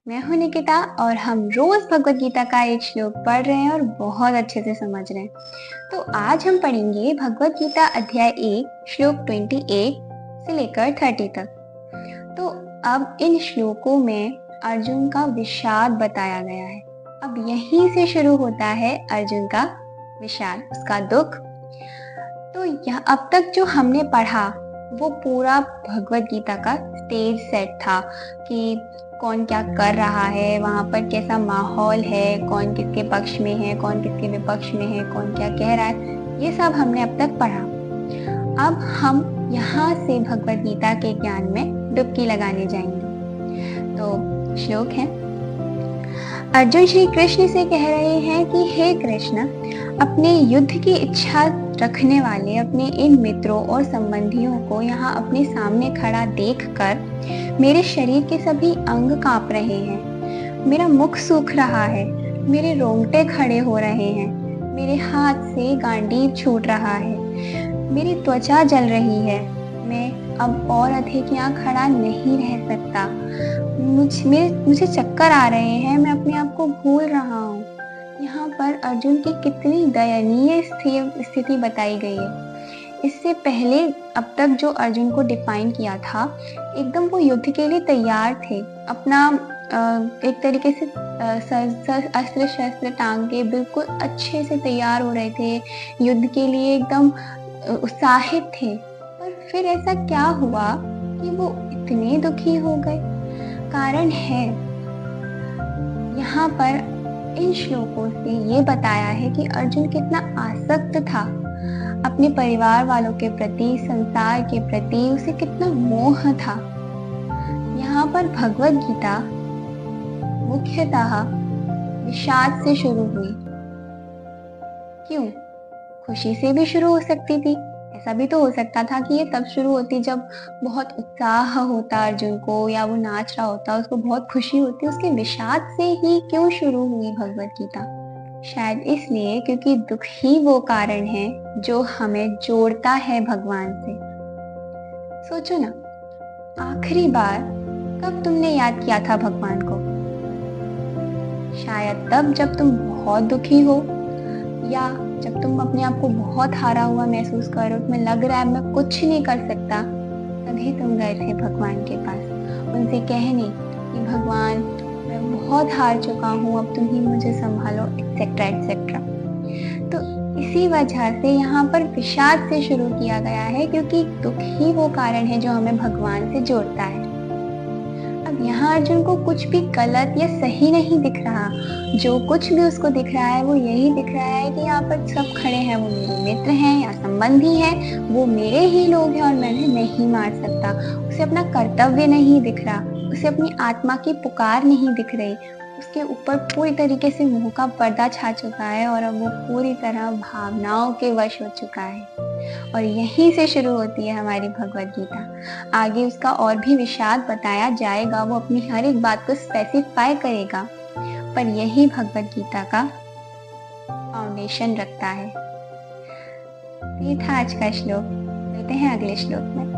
मैं हूं निकिता और हम रोज भगवत गीता का एक श्लोक पढ़ रहे हैं और बहुत अच्छे से समझ रहे हैं। तो आज हम पढ़ेंगे भगवत गीता अध्याय 1 श्लोक 28 से लेकर 30 तक। तो अब इन श्लोकों में अर्जुन का विषाद बताया गया है। अब यहीं से शुरू होता है अर्जुन का विषाद, उसका दुख। तो यह अब तक जो हमने पढ़ा वो पूरा भगवत गीता का स्टेज सेट था कि कौन क्या कर रहा है, वहाँ पर कैसा माहौल है, कौन किसके पक्ष में है, कौन किसके विपक्ष में है, कौन क्या कह रहा है, ये सब हमने अब तक पढ़ा। अब हम यहाँ से भगवत गीता के ज्ञान में डुबकी लगाने जाएंगे। तो श्लोक है, अर्जुन श्री कृष्ण से कह रहे हैं कि हे कृष्ण, अपने युद्ध की इच्छा रखने वाले अपने इन मित्रों और संबंधियों को यहाँ अपने सामने खड़ा देखकर मेरे शरीर के सभी अंग कांप रहे हैं, मेरा मुख सूख रहा है, मेरे रोंगटे खड़े हो रहे हैं, मेरे हाथ से गांडीव छूट रहा है, मेरी त्वचा जल रही है, मैं अब और अधिक यहाँ खड़ा नहीं रह सकता, मुझे चक्कर आ रहे हैं, मैं अपने आप को भूल रहा हूँ। यहाँ पर अर्जुन की कितनी दयनीय स्थिति बताई गई है। इससे पहले अब तक जो अर्जुन को डिफाइन किया था, एकदम वो युद्ध के लिए तैयार थे, अपना एक तरीके से अस्त्र शस्त्र टांग के बिल्कुल अच्छे से तैयार हो रहे थे, युद्ध के लिए एकदम उत्साहित थे। पर फिर ऐसा क्या हुआ कि वो इतने दुखी हो गए? कारण है यहाँ पर इन श्लोकों से ये बताया है कि अर्जुन कितना आसक्त था अपने परिवार वालों के प्रति, संसार के प्रति, उसे कितना मोह था। यहाँ पर भगवत गीता मुख्यतः विषाद से शुरू हुई। क्यों? खुशी से भी शुरू हो सकती थी, ऐसा भी तो हो सकता था कि ये तब शुरू होती जब बहुत उत्साह होता अर्जुन को, या वो नाच रहा होता, उसको बहुत खुशी होती। उसके विषाद से ही क्यों शुरू हुई भगवत गीता? शायद इसलिए क्योंकि दुख ही वो कारण है जो हमें जोड़ता है भगवान से। सोचो ना, आखिरी बार कब तुमने याद किया था भगवान को? शायद तब जब तुम बहुत दुखी हो, या जब तुम अपने आप को बहुत हारा हुआ महसूस करो, तुम्हें लग रहा है मैं कुछ नहीं कर सकता, तभी तुम गए थे भगवान के पास उनसे कहने कि भगवान, मैं बहुत हार चुका हूँ, अब तुम ही मुझे संभालो, एक्सेट्रा एक्सेट्रा। तो इसी वजह से यहाँ पर विषाद से शुरू किया गया है, क्योंकि दुख ही वो कारण है जो हमें भगवान से जोड़ता है। अब यहाँ अर्जुन को कुछ भी गलत या सही नहीं दिख रहा, जो कुछ भी उसको दिख रहा है वो यही दिख रहा है कि यहाँ पर सब खड़े हैं, वो मेरे मित्र हैं या संबंधी हैं, वो मेरे ही लोग हैं और मैं उन्हें नहीं मार सकता। उसे अपना कर्तव्य नहीं दिख रहा, उसे अपनी आत्मा की पुकार नहीं दिख रही, उसके ऊपर पूरी तरीके से मोह का पर्दा छा चुका है और अब वो पूरी तरह भावनाओं के वश हो चुका है। और यहीं से शुरू होती है हमारी भगवत गीता। आगे उसका और भी विषाद बताया जाएगा, वो अपनी हर एक बात को स्पेसिफाई करेगा, पर यही भगवत गीता का फाउंडेशन रखता है। ये था आज का श्लोक। मिलते हैं अगले श्लोक में।